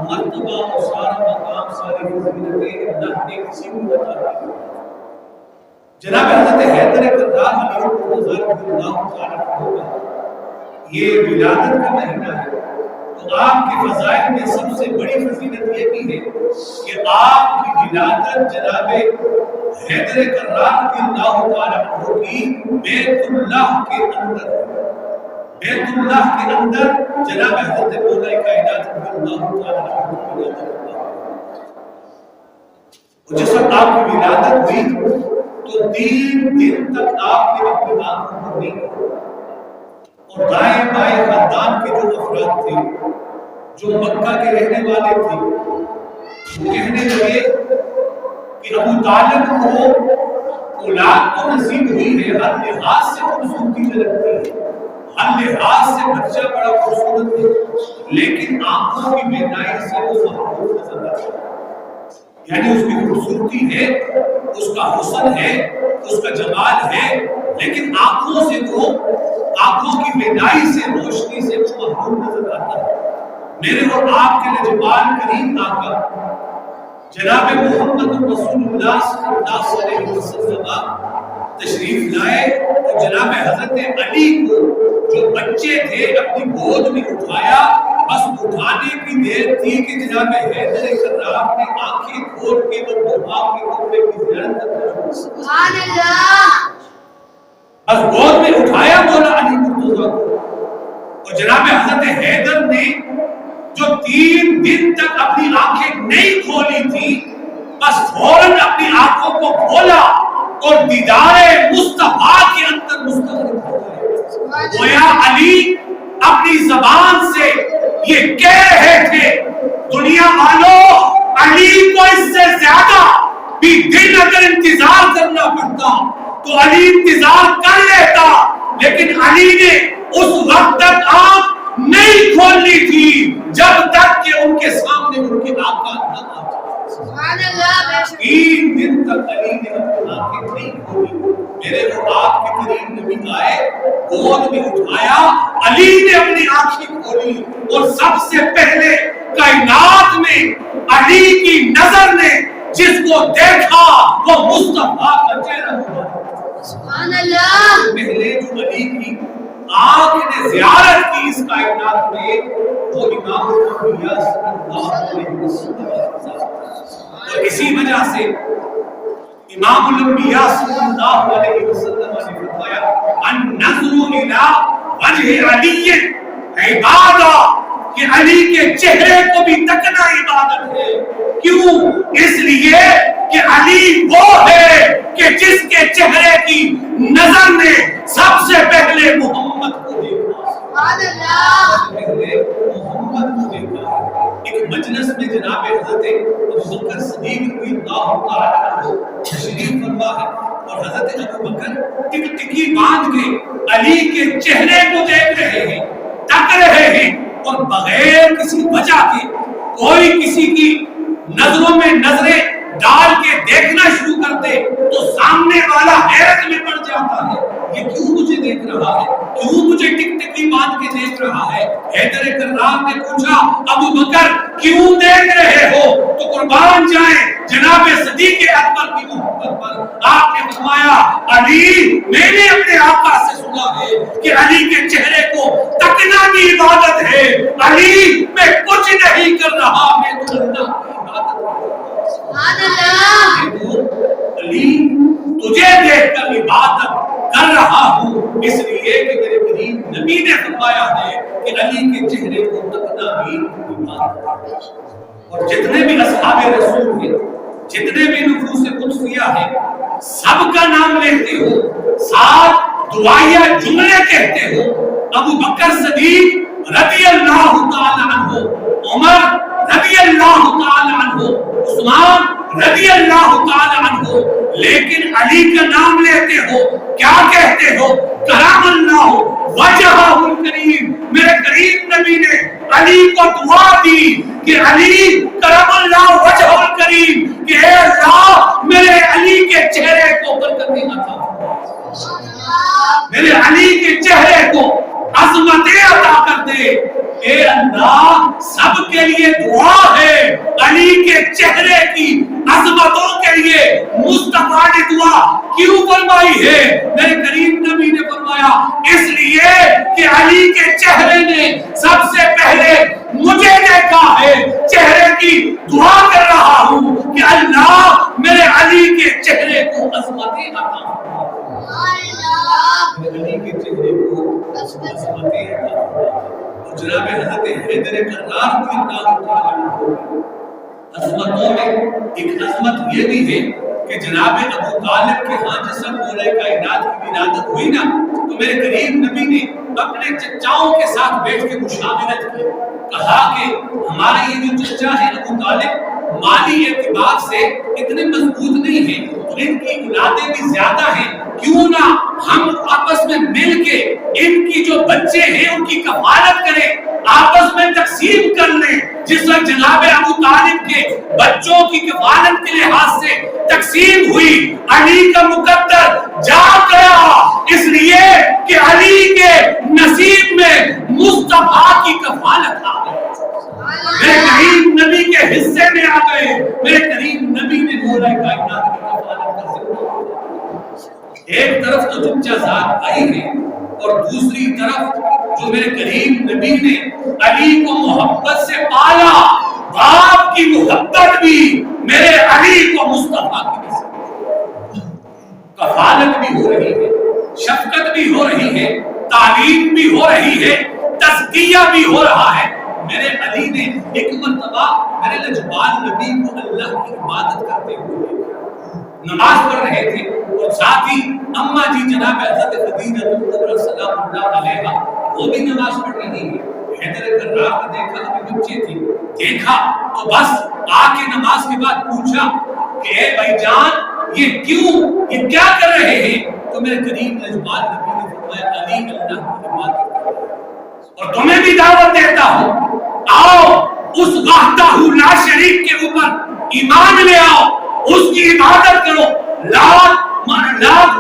مرتبہ اور سارا مقام ساری فضیلتیں اللہ نے کسی کو عطا کی. جناب حضرت حیدر کرار علی المرتضی رضی اللہ تعالیٰ عنہ کا یہ ولادت کا مہینہ ہے. تو آپ کے فضائل میں سب سے بڑی فضیلت یہ بھی ہے کہ آپ کی ولادت جناب حیدر کرار رضی اللہ تعالیٰ عنہ کی بیت اللہ کے اندر ہے. بیت اللہ کے اندر جناب حضرت مولا کائنات رضی اللہ تعالیٰ عنہ کی ولادت ہے. اور جس وقت آپ کی ولادت ہوئی تو 3 دن تک آپ نے اپنی آنکھوں کو نہیں کھولا. اور دائیں بائیں خاندان کے جو افراد تھے جو مکہ کے رہنے والے تھے وہ کہنے لگے کہ ابو طالب کو اولاد تو نصیب ہوئی ہے، ہر لحاظ سے خوبصورتی جھلکتی ہے، ہر لحاظ سے بچہ بڑا خوبصورت ہے، لیکن آنکھوں کی بینائی سے وہ محروم نظر آتا ہے. یعنی اس کی خوبصورتی ہے، اس کا حسن ہے، اس کا جمال ہے، لیکن آنکھوں سے وہ آنکھوں کی بینائی سے روشنی سے وہ محروم نظر آتا ہے. میرے اور آپ کے لجپال کریم آقا جناب محمد رسول اللہ صلی اللہ علیہ وسلم تشریف لائے اور جناب حضرت علی کو جو بچے تھے اپنی گود میں اٹھایا. بس اٹھانے کی دیر تھی کہ جناب حیدر کرار نے آنکھیں کھول کے وہ دعا کے کمرے کی زیارت کرنا. سبحان اللہ. بس گود میں اٹھایا مولا علی مرتضی کو اور جناب حضرت حیدر نے جو 3 دن تک اپنی آنکھیں نہیں کھولی تھی بس فوراً اپنی آنکھوں کو کھولا اور دیدار مصطفیٰ کے اندر مستغرق ہو گئے. گویا علی اپنی زبان سے یہ کہہ رہے تھے دنیا والوں علی کو اس سے زیادہ بھی دن اگر انتظار کرنا پڑتا تو علی انتظار کر لیتا، لیکن علی نے اس وقت تک آنکھ نہیں کھولنی تھی جب تک کہ ان کے سامنے ان کے آقا نہ آ جائے. سبحان اللہ. 3 دن تک علی نے اپنی آنکھیں نہیں کھولی. میرے اور آپ کے قریب نبی آئے، گود میں اٹھایا، علی نے اپنی آنکھیں کھولی اور سب سے پہلے کائنات میں علی کی نظر نے جس کو دیکھا وہ مصطفیٰ کا چہرہ ہوا. سبحان اللہ. پہلے جو علی کی آنکھ نے زیارت کی اس کائنات میں وہ امام الانبیاء صلی اللہ علیہ وسلم. اور اسی وجہ سے امام الانبیاء صلی اللہ علیہ وسلم نے فرمایا النظر الی وجہ علی عبادہ، کہ علی کے چہرے کو بھی تکنا عبادت ہے. کیوں؟ اس لیے کہ علی وہ ہے کہ جس کے چہرے کی نظر نے سب سے پہلے محمد کو دیکھا. سبحان اللہ. پہلے محمد کو دیکھا. ایک مجلس میں جناب حضرت ابوبکر صدیق رضی اللہ تعالیٰ عنہ تشریف فرما ہے اور حضرت ابوبکر ٹک ٹکی باندھ کے علی کے چہرے کو دیکھ رہے ہیں، تک رہے ہیں، اور بغیر کسی وجہ کے کوئی کسی کی نظروں میں نظریں ڈال کے دیکھنا شروع کر دے تو سامنے والا حیرت میں پڑ جاتا ہے. یہ کیوں مجھے دیکھ رہا ہے، کیوں مجھے ٹک ٹکی باندھ کے دیکھ رہا ہے. حیدر کرار نے پوچھا ابوبکر کیوں دیکھ رہے ہو؟ تو قربان جائیں جناب صدیق اکبر کی محبت پر آپ نے فرمایا علی میں نے اپنے آقا سے سنا ہے کہ علی کے چہرے کو تکنا بھی عبادت ہے. علی میں کچھ نہیں کر رہا، میں تو اللہ کی عبادت کر رہا. سبحان اللہ. علی تجھے دیکھ کر عبادت کر رہا ہوں اس لیے کہ میرے قریب نبی نے فرمایا ہے کہ علی کے چہرے کو تکنا بھی عبادت ہے. اور جتنے بھی اصحاب رسول ہیں، جتنے بھی نفوس قدسیہ ہیں، سب کا نام لیتے ہو، ساتھ دعائیہ جملے کہتے ہو. ابو بکر صدیق رضی اللہ تعالی عنہ، عمر رضی اللہ تعالی عنہ، عثمان رضی اللہ تعالی عنہ، لیکن علی کا نام لیتے ہو کیا کہتے ہو؟ کرام اللہ وجہہ الکریم. میرے کریم نبی نے علی کو دعا دی کہ علی کرم اللہ وجہ الکریم، کہ اے اللہ میرے علی کے چہرے کو برکتیں عطا فرما، میرے علی کے چہرے کو عظمتیں عطا کر دے۔ اے اللہ سب کے لیے دعا ہے، علی کے چہرے کی عظمتوں کے لیے مصطفیٰ نے دعا کیوں فرمائی ہے؟ میرے کریم نبی نے فرمایا اس لیے کہ علی کے چہرے نے سب سے پہلے مجھے دیکھا ہے، چہرے کی دعا کر رہا ہوں کہ اللہ میرے علی کے چہرے کو عظمتیں عطا فرما، میرے علی کے چہرے کو عظمتیں عطا فرما۔ جناب حضرت حیدر کرار رضی اللہ تعالیٰ عنہ عظمتوں میں ایک عظمت یہ بھی ہے کہ جناب ابو طالب کے ہاں جس پورے کائنات کی ولادت ہوئی نا، تو میرے کریم نبی نے اپنے چچاؤں کے ساتھ بیٹھ کے مشاورت کی، کہا کہ ہمارے یہ جو چچا ہے ابو طالب مالی اعتبار سے اتنے مضبوط نہیں ہیں، تو ان کی اولادیں بھی زیادہ ہیں، کیوں نہ ہم آپس میں مل کے ان کی جو بچے ہیں ان کی کفالت کریں، آپس میں تقسیم کر لیں۔ جس وقت جناب ابو طالب کے بچوں کی کفالت کے لحاظ سے تقسیم ہوئی، علی کا مقدر جاگ گیا، اس لیے کہ علی کے نصیب میں مصطفیٰ کی کفالت آ گئی، میرے کریم نبی کے حصے میں آ گئے، میرے کریم نبی نے مولا کائنات کی کفالت کا ذکر۔ ایک طرف تو چچا ذات آئی ہے اور دوسری طرف جو میرے کریم نبی نے علی کو محبت سے پالا، باپ کی محبت بھی میرے علی کو مصطفیٰ کی نصیب، کفالت بھی ہو رہی ہے، شفقت بھی ہو رہی ہے، تعلیم بھی ہو رہی ہے، تزکیہ بھی ہو رہا ہے۔ میرے علی نے ایک مرتبہ میرے لجپال نبی کو اللہ کی عبادت کرتے ہوئے نماز پڑھ رہے تھے، اور ساتھ ہی اماں جی جناب حضرت خدیجہ الکبریٰ سلام اللہ علیہا وہ بھی نماز پڑھ رہی ہیں۔ حیدر کرار نے دیکھا، ابھی بچے تھے، دیکھا تو بس آ کے نماز کے بعد پوچھا کہ اے بھائی جان یہ کیوں، یہ کیا کر رہے ہیں؟ تو میرے قریب لجپال نبی نے فرمایا علی اللہ کی عبادت کر رہے ہیں، اور تمہیں بھی دعوت دیتا ہوں، آؤ اس وحدہ لا شریک کے اوپر ایمان لے آؤ، اس کی عبادت کرو، لات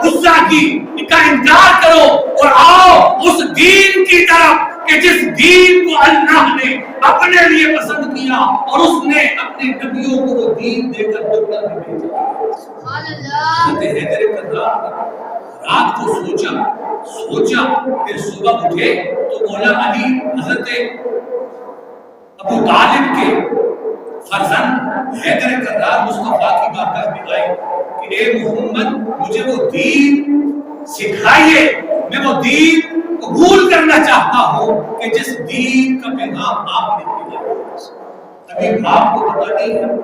عزا کی کا انکار کرو، اور آؤ اس دین کی طرف کہ جس دین کو اللہ نے اپنے لیے پسند کیا اور اس نے اپنے نبیوں کو وہ دین دے کر دنیا میں بھیجا۔ سبحان اللہ۔ حیدر کرار رات کو سوچا پھر صبح اٹھے تو مولا علی حضرت ابو طالب کے فرزند حیدر کرار مصطفیٰ کی بارگاہ میں آئے کہ اے محمد مجھے وہ دین سکھائیے، میں وہ دین قبول کرنا چاہتا ہوں کہ جس دین کا پیغام آپ نے دیا۔ ابھی باپ کو پتہ نہیں ہے،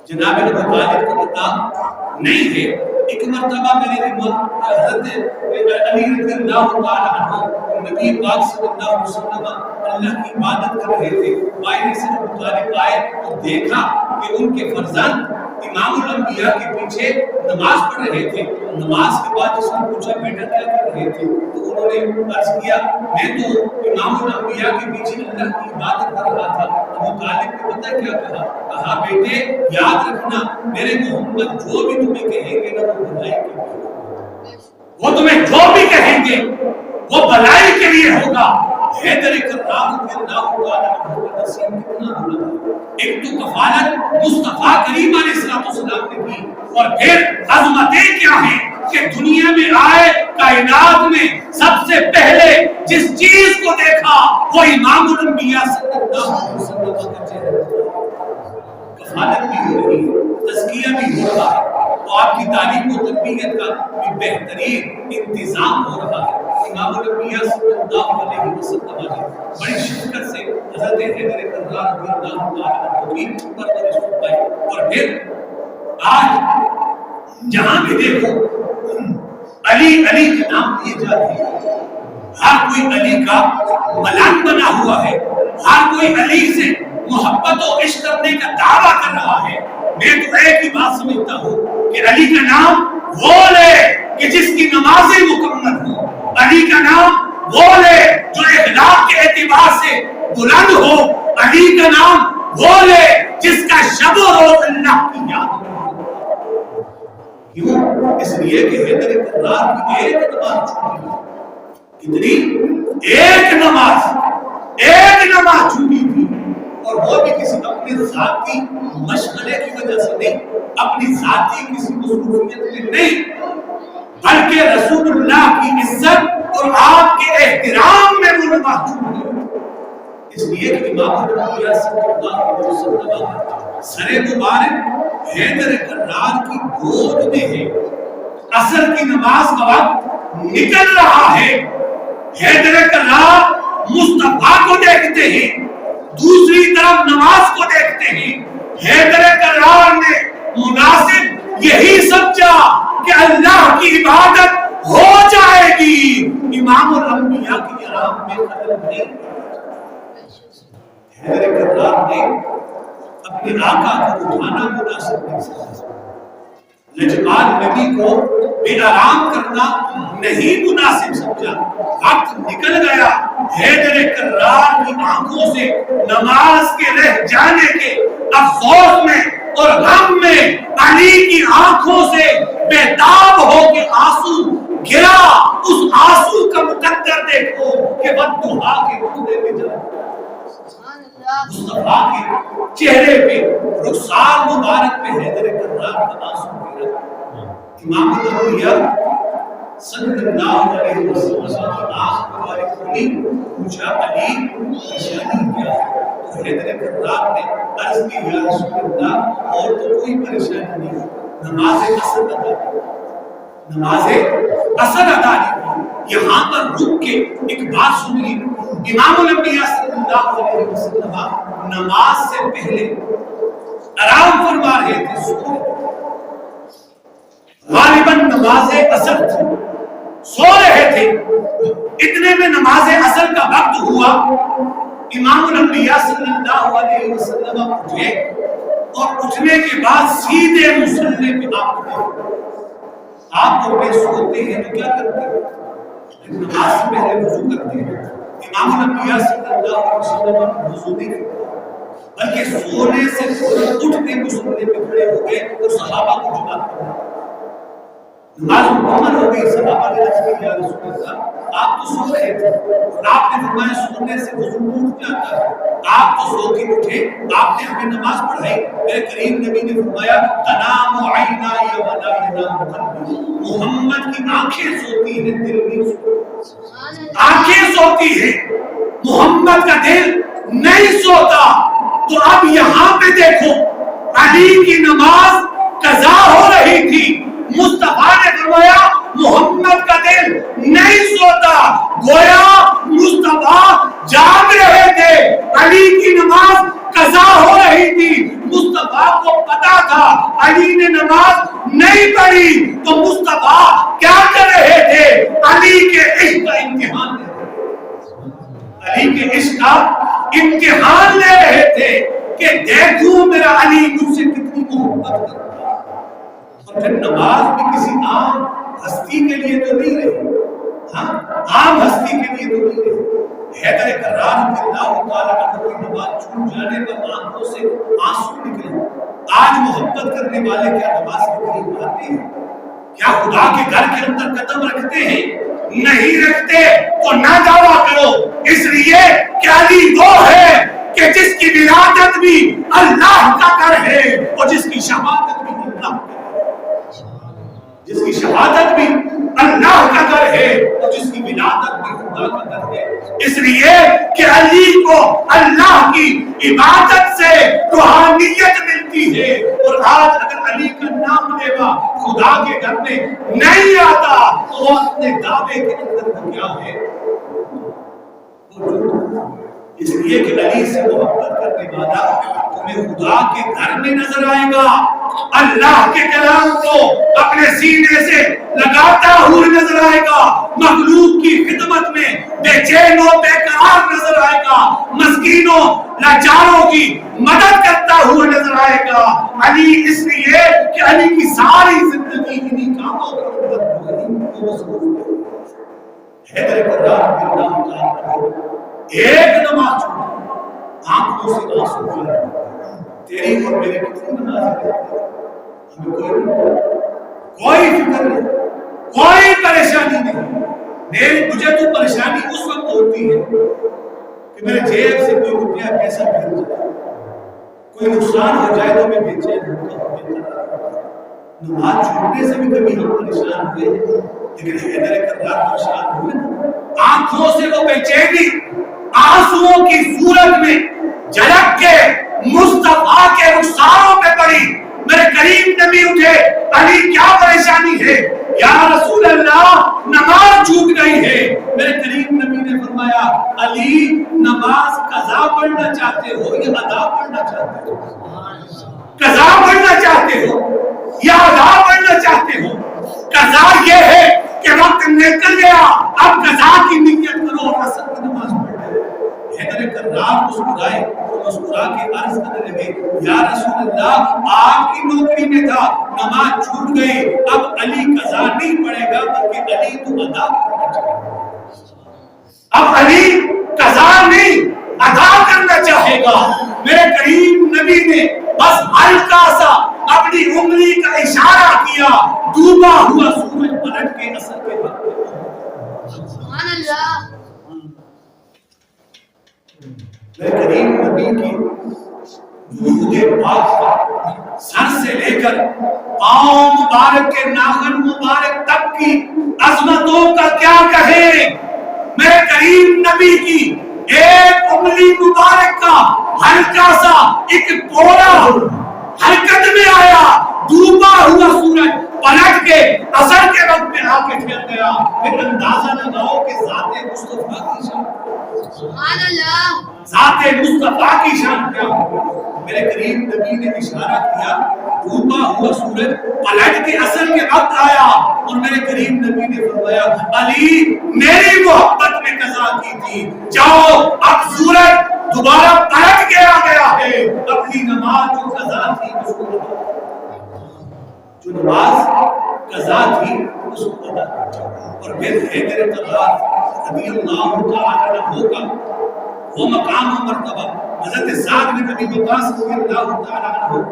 جناب ابو طالب کو پتہ نہیں ہے۔ ایک مرتبہ میرے امام حضرت علی رضی اللہ تعالیٰ عنہ نبی پاک صلی اللہ علیہ وسلم اللہ کی عبادت کر رہے تھے، بائیں سے ابو طالب آئے تو دیکھا کہ ان کے فرزند امام الانبیاء کے پیچھے نماز پڑھ رہے تھے۔ نماز کے بعد اس نے پوچھا بیٹا کیا کر رہے تھے؟ تو انہوں نے عرض کیا میں تو امام الانبیاء کے پیچھے اللہ کی عبادت کر رہا تھا۔ ابو طالب نے پتہ کیا کہا بیٹے یاد رکھنا میرے محمد جو بھی تمہیں کہیں گے نا وہ بھلائی کے لیے، وہ تمہیں جو بھی کہیں گے وہ بھلائی کے لیے ہوگا۔ حیدر کرار رضی اللہ تعالیٰ عنہ کا نصیب کتنا بڑا ہے۔ ایک تو کفالت مصطفیٰ کریم علیہ السلام نے کی، اور پھر عظمتیں کیا ہیں کہ دنیا میں آئے کائنات میں سب سے پہلے جس چیز کو دیکھا وہ امام الانبیاء صلی اللہ علیہ وسلم کا چہرہ، کفالت بھی ہو رہی ہے، تزکیہ بھی ہو رہا ہے، تو آپ کی تعلیم و تربیت کا بھی بہترین انتظام ہو رہا ہے۔ امام الانبیاء صلی اللہ علیہ وسلم نے بڑی شفقت سے حضرت حیدر کرار رضی اللہ تعالیٰ عنہ کی پرورش فرمائی، اور پھر آج جہاں بھی دیکھو علی علی کے نام لیے جا رہے ہیں، ہر کوئی علی کا ملک بنا ہوا ہے، ہر کوئی علی سے محبت و عشق کرنے کا دعویٰ کر رہا ہے۔ میں تو ایک ہی بات سمجھتا ہوں کہ علی کا نام وہ لے کہ جس کی نمازیں مکمل ہوں، علی کا نام وہ لے جو اخلاق کے اعتبار سے بلند ہو، علی کا نام وہ لے جس کا شب و روز اللہ کی یاد ہو۔ کیوں؟ اس لیے کہ حیدر کرار کی ایک نماز چھوٹی کتنی ایک نماز چھوٹی تھی، اور وہ بھی کسی اپنے ذاتی مشغلے کی وجہ سے نہیں، اپنی ذاتی کسی مصروفیت میں نہیں، بلکہ رسول اللہ کی عزت اور آپ کے احترام میں وہ نماز چھوٹ گئی۔ اس لیے کہ امام الانبیاء صلی اللہ علیہ وسلم سر مبارک حیدر کرار کی گود میں ہے، عصر کی نماز کا وقت نکل رہا ہے، حیدر کرار مصطفیٰ کو دیکھتے ہیں، دوسری طرف نماز کو دیکھتے ہیں۔ حیدر کرار نے مناسب یہی سمجھا کہ اللہ کی عبادت ہو جائے گی، امام الانبیاء کی آرام میں خلل نہیں۔ حیدر کرار نے اپنے آقا کو اٹھانا مناسب نہیں سمجھا، لجپال نبی کو بے آرام کرنا نہیں مناسب سمجھا۔ وقت نکل گیا، حیدر کرار کی آنکھوں سے نماز کے رہ جانے کے افسوس میں اور غم میں علی کی آنکھوں سے بیتاب ہو کے آنسو گرا۔ اس آنسو کا مقدر دیکھو کہ بددعا کے رونے میں جا مصطفیٰ کے چہرے پہ رخسار مبارک پہ حیدر کرار کا آنسو گرا۔ امام الانبیاء صلی اللہ علیہ وسلم کی آنکھ مبارک کھلی، پوچھا علی پریشانی کیا ہے؟ تو حیدر کرار نے عرض کی یا رسول اللہ اور تو کوئی پریشانی نہیں، نماز اثر ادا نہیں۔ یہاں پر رک کے ایک بات سنیے، امام الانبیاء صلی اللہ علیہ وسلم نماز سے پہلے آرام فرما رہے تھے، سو غالباً نماز اثر تھی، سو رہے تھے۔ اتنے میں نماز اثر کا وقت ہوا، امام الانبیاء صلی اللہ علیہ وسلم اٹھے اور اٹھنے کے بعد سیدھے مصلی پہ آپ لوگ سوتے ہیں تو کیا کرتے ہیں؟ نماز سے پہلے وضو کرتے ہیں۔ امام الانبیاء صلی اللہ علیہ وسلم وضو نہیں کرتے بلکہ سونے سے اٹھ کے مصلی پہ کھڑے ہو گئے اور صحابہ کو جمع کرتے۔ نماز مکمل ہو گئی، صحابہ نے عرض کیا یا رسول اللہ آپ تو سو رہے تھے اور آپ نے فرمایا سونے سے وضو ٹوٹ جاتا ہے، آپ تو سو کے اٹھے، آپ نے ہمیں نماز پڑھائی۔ میرے کریم نبی نے فرمایا تنام عینای ولا ینام قلبی، محمد کی آنکھیں سوتی ہیں دل نہیں سوتا، آنکھیں سوتی ہیں محمد کا دل نہیں سوتا۔ تو اب یہاں پہ دیکھو علی کی نماز قضا ہو رہی تھی، مصطفیٰ نے فرمایا محمد کا دل نہیں سوتا، گویا مصطفیٰ جاگ رہے تھے، علی کی نماز قضا ہو رہی تھی۔ مصطفیٰ کو پتا تھا علی نے نماز نہیں پڑھی تو مصطفیٰ کیا کر رہے تھے؟ علی کے عشق کا امتحان لے رہے تھے، علی کے عشق کا امتحان لے رہے تھے کہ دیکھوں میرا علی مجھ سے کتنی محبت کرتا ہے۔ اور پھر نماز بھی کسی عام ہستی کے لیے تو نہیں رہی، عام ہستی کے لیے تو نہیں رہی۔ حیدر کرار رضی اللہ تعالیٰ عنہ کی نماز چھوٹ جانے پر آنکھوں سے آنسو نکلے۔ آج محبت کرنے والے کیا نماز کے قریب آتے ہیں؟ کیا خدا کے گھر کے اندر قدم رکھتے ہیں؟ نہیں رکھتے تو نہ دعویٰ کرو، اس لیے کہ علی وہ ہے کہ جس کی ولادت بھی اللہ کا گھر ہے اور جس کی شہادت بھی اللہ کا، جس کی شہادت بھی اللہ کا گھر ہے اور جس کی ولادت بھی خدا کا گھر ہے۔ اس لیے کہ علی کو اللہ کی عبادت سے روحانیت ملتی ہے، اور آج اگر علی کا نام لیوا خدا کے گھر میں نہیں آتا تو وہ اپنے دعوے کے اندر کیا ہے؟ اس لیے کہ علی سے محبت کرنے والا تمہیں خدا کے گھر میں نظر آئے گا، اللہ کے کلام کو اپنے سینے سے لگاتا ہوا نظر آئے گا، مخلوق کی خدمت میں بے چین و بے قرار نظر آئے گا، مسکینوں لاچاروں کی مدد کرتا ہوا نظر آئے گا۔ علی اس لیے کہ علی کی ساری زندگی انہی کاموں کے اندر مصروف ہے۔ حیدر کرار رضی اللہ تعالیٰ ایک نماز چھوڑ آنکھوں سے آنسو گرے، تیری اور میری کتنی نماز ہے؟ ہمیں کوئی فکر نہیں، کوئی پریشانی نہیں، مجھے تو پریشانی اس وقت ہوتی ہے کہ میرے جیب سے کوئی روپیہ پیسہ گر جائے، کوئی نقصان ہو جائے تو میں بے چین ہوتا ہوں۔ نماز چھوڑنے سے بھی کبھی ہم پریشان ہوئے، لیکن حیدر کرار پریشان ہوئے نا، آنکھوں سے وہ بے چینی آنسوؤں کی صورت میں جھلک کے مصطفیٰ کے رخساروں پہ پڑی۔ میرے کریم نبی اٹھے، علی کیا پریشانی ہے؟ یا رسول اللہ نماز چھوٹ گئی ہے۔ میرے کریم نبی نے فرمایا علی نماز قضا پڑھنا چاہتے ہو یا ادا پڑھنا چاہتے ہو؟ قضا پڑھنا چاہتے ہو یا ادا پڑھنا چاہتے ہو؟ قضا یہ ہے کہ وقت نکل گیا، اب قضا کی نیت کرو اور اثر کی نماز پڑھ لو۔ حیدر کرار مسکرائے اور مسکرا کے عرض کرنے لگے یا رسول اللہ آپ کی نوکری میں تھا، نماز چھوٹ گئی، اب علی قضا نہیں پڑھے گا بلکہ علی تو ادا کرنا چاہے گا، اب علی قضا نہیں ادا کرنا چاہے گا۔ میرے کریم نبی نے بس ہلکا سا اپنی انگلی کا اشارہ کیا، ڈوبا ہوا سورج پلٹ کے اثر کے وقت سبحان اللہ۔ میرے کریم نبی کی وجود پاک سر سے لے کر پاؤں مبارک کے ناخن مبارک تک کی عظمتوں کا کیا کہیں۔ میرے کریم نبی کی ایک انگلی مبارک کا ہلکا سا ایک پورا حرکت میں آیا، ڈوبا ہوا سورج پلٹ کے اثر کے وقت میں آ کے ٹھہر گیا۔ پھر اندازہ لگاؤ کہ ذات مصطفیٰ کی شان، سبحان اللہ، ذات مصطفیٰ کی شان کیا ہو۔ میرے کریم نبی نے اشارہ کیا، ڈوبا ہوا سورج پلٹ کے اثر کے وقت آیا اور میرے کریم نبی نے فرمایا علی میری محبت میں قضا کی تھی، جاؤ اب سورج دوبارہ پلٹ کے آ گیا ہے، اپنی نماز جو قضا تھی اس کو ادا، جو نماز قضا تھی اس کو ادا۔ اور پھر حیدر کرار رضی اللہ تعالی عنہ کا وہ مقام و مرتبہ حضرت سعد بن ابی وقاص رضی اللہ تعالی عنہ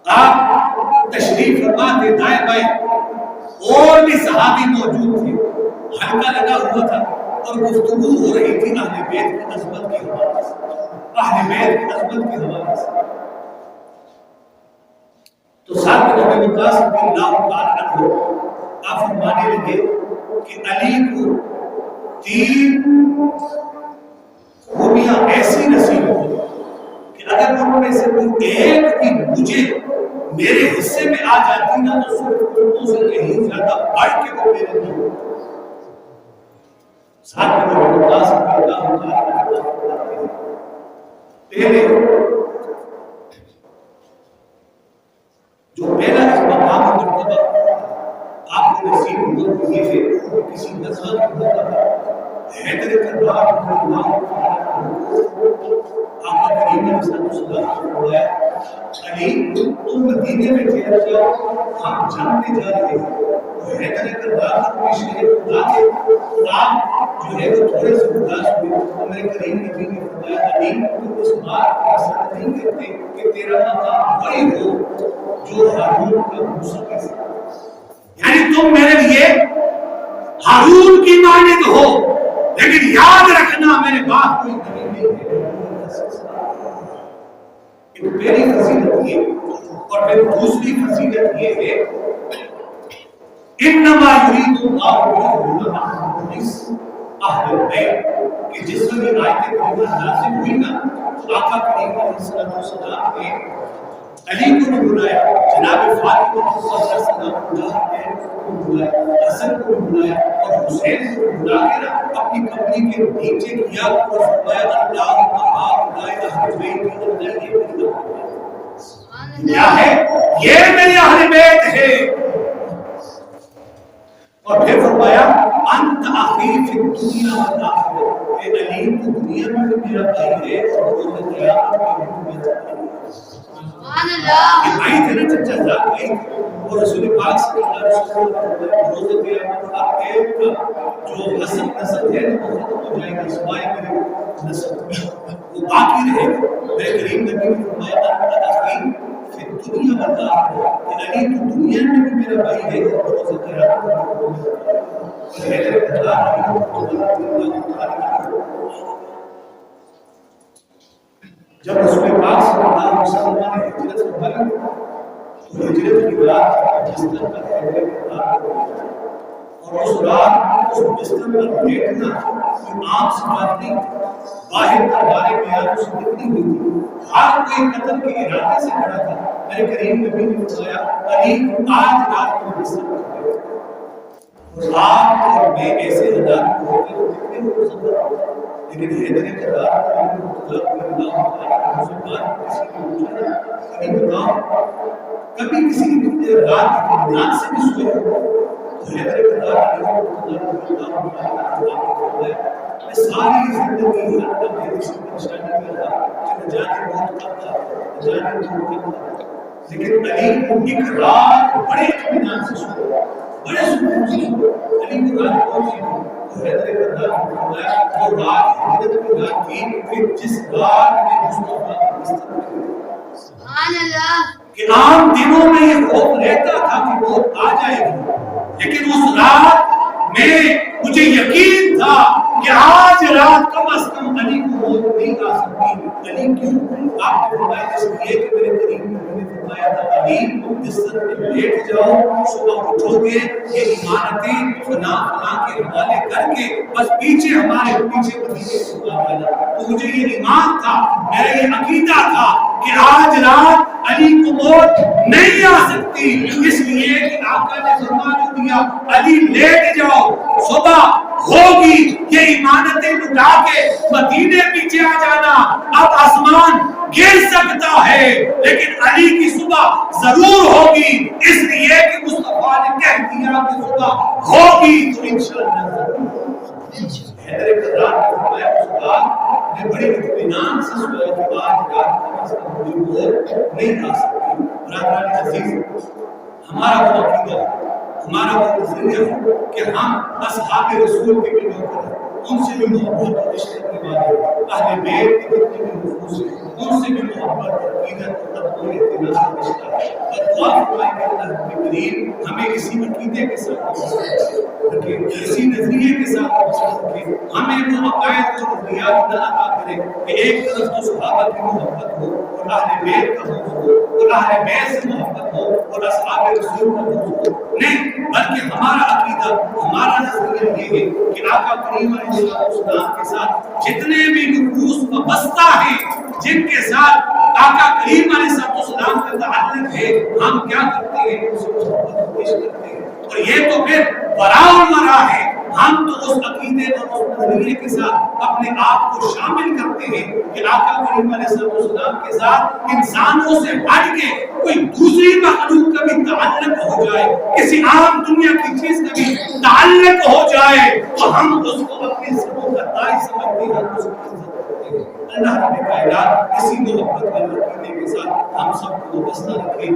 آپ تشریف فرما کے دائیں بائیں اور بھی صحابی موجود تھے، حلقہ لگا ہوا تھا اور گفتگو ہو رہی تھی اہل بیت کی عظمت کے حوالے سے، اہل بیت کی عظمت کے حوالے سے۔ تو سعد بن ابی وقاص رضی اللہ تعالی عنہ آپ فرمانے لگے کہ علی کو 3 خوبیاں ایسی نصیب ہوئی کہ اگر ان میں سے کوئی ایک بھی مجھے میرے حصے میں آ جاتی نا تو سب سے کہیں زیادہ بڑھ کے وہ میرے لیے ہوتا۔ ساتھ میں وہ وقاص رضی اللہ تعالی عنہ پہلے جو پہلا اس مقام مرتبہ آپ کو نصیب ہوا یہ ہے کہ کسی نظر کی مرتبہ حیدر کرار رضی اللہ تعالی عنہ آقا کریم نے صلی اللہ علیہ علی تم مدینے میں ٹھہر جاؤ، ہم جاننے جا رہے ہیں۔ تو حیدر کرار اپنی شریف خدا کے خواب جو ہے وہ تھوڑے سے اداس ہوئے، تو میرے کریم نبی نے فرمایا علی تم اس بات کا ایسا نہیں کہتے کہ تیرا مقام وہی ہو جو ہارون کا موسیٰ کے ساتھ، یعنی تم میرے لیے ہارون کی مانند ہو، لیکن یاد رکھنا میرے بعد کوئی نبی نہیں ہے۔ ایک پہلی فضیلت یہ اور پھر دوسری فضیلت یہ ہے انما یرید اللہ بکم اہل البیت کہ جس میں آیت کریمہ نازل ہوئی نا تو آقا کریم علیہ السلام نے علی کو بھی بلایا، جناب فاطمہ کو بلایا، حسن کو بلایا اور حسین کو بلا کے اپنی کمری کے نیچے کیا اور فرمایا اللہم ہؤلاء اہل بیت اللہ کیا ہے یہ میرے اہل بیت ہے۔ اور پھر فرمایا انت اخی فی الدنیا والآخرہ، اے علی تو دنیا میں بھی میرا بھائی ہے اور روز قیامت میں بھی میرا بھائی ہے۔ سبحان اللہ، یہ بھائی تھے نا چچا جان بھائی، اور رسول پاک صلی اللہ علیہ وسلم روز قیامت آپ کے جو حسن نسل ہے وہ ختم ہو جائے گا، سوائے میرے نسل وہ باقی رہے گا۔ میرے کریم نبی نے فرمایا انت اخی فی الدنیا والآخرہ، کہ علی تو دنیا میں بھی میرا بھائی ہے اور روز جب رسول پاک صلی اللہ علیہ وسلم نے ہجرت فرمائی تو ہجرت کی رات بستر پر اور اس رات اس بستر پر لیٹنا کوئی عام سی بات نہیں، باہر دربارے بیان اس نے نکلی ہوئی تھی، ہر کوئی قتل کے ارادے سے کھڑا تھا۔ میرے کریم نبی نے فرمایا علی آج رات کو بستر پر آپ اور میں ایسے حالات کو ہوتے تو کتنے ہو سکتا، لیکن حیدر کرار کبھی کسی رات کی اطمینان سے بھی سوئے ہو تو حیدر کرار میں ساری زندگی اللہ میری اس پریشانی میں رہا کہ نہ جانے بہت کم تھا، نہ جانے بہت کم تھا، لیکن علی ایک رات بڑے اطمینان سے سوئے، بڑے سکون سے سوئے۔ علی کو رات کون سی تھی؟ حیدر کرار فرمایا وہ رات ہجرت کی رات تھی کہ جس رات میں مصطفیٰ سبحان اللہ کہ عام دنوں میں یہ خوف رہتا تھا کہ موت آ جائے گی، لیکن اس رات میں مجھے یقین تھا کہ آج رات کم از کم علی کو موت نہیں آ سکتی۔ علی کیوں؟ آپ نے فرمایا اس لیے کہ میرے کریم نبی نے فرمایا تھا علی بستر میں لیٹ جاؤ، صبح اٹھو گے یہ امانتیں فلاں فلاں کے حوالے کر کے بس پیچھے ہمارے پیچھے مدینے سے آ جانا۔ تو مجھے یہ ایمان تھا، میرا یہ عقیدہ تھا کہ آج رات علی کو موت نہیں آ سکتی، اس لیے کہ آقا نے فرما جو دیا علی لیٹ جاؤ، صبح ہوگی یہ ایمانتیں لٹا کے مدینے پیچھے آ جانا۔ اب آسمان گر سکتا ہے لیکن علی کی صبح ضرور ہوگی، اس لیے کہ مصطفیٰ نے کہہ دیا کہ صبح ہوگی تو انشاءاللہ ضرور۔ حیدر کرار نے فرمایا اس رات میں بڑے اطمینان سے سویا کہ آج رات مجھے موت نہیں آ سکتی۔ برادران عزیز، ہمارا وہ عقیدہ ہے، ہمارا وہ نظریہ ہے کہ ہم اصحاب رسول کے بھی نوکر ہیں، ان سے بھی محبت اور عشق کرنے والے، اہل بیت کے جتنے بھی نفوس ہیں ان سے بھی محبت اور عقیدت اور تقوی اعتماد کا رشتہ ہے۔ اور دعا فرمائیں کہ اللہ رب کریم ہمیں اسی عقیدے کے ساتھ رکھے، اسی نظریے کے ساتھ رکھے، ہمیں وہ عقائد اور نظریات نہ عطا کرے کہ ایک طرف تو صحابہ کی محبت ہو اور اہل بیت کا حب ہو اور اہل بیت سے محبت ہو اور اصحاب رسول کا حب ہو، نہیں بلکہ ہمارا عقیدہ ہمارا نظریہ یہ ہے کہ آقا کریم علیہ السلام کے ساتھ جتنے بھی نفوس وابستہ ہیں، جن کے ساتھ آقا کریم علیہ السلام کا تعلق ہے، ہم کیا کرتے ہیں اسے محبت پیش کرتے ہیں، اور یہ تو پھر وراء المرا ہے۔ ہم تو اس عقیدے اور اس نظریے کے ساتھ اپنے آپ کو شامل کرتے ہیں کہ آقا کریم علیہ السلام کے ساتھ انسانوں سے ہٹ کے کوئی دوسری مخلوق کا بھی تعلق ہو جائے، کسی عام دنیا کی چیز کا بھی تعلق ہو جائے تو ہم اس کو اپنے سبوں کا تاج سمجھتے ہیں، اس کو عزت کرتے ہیں۔ اللہ رب کائنات اسی محبت اور عقیدے کے ساتھ ہم سب کو وابستہ رکھے۔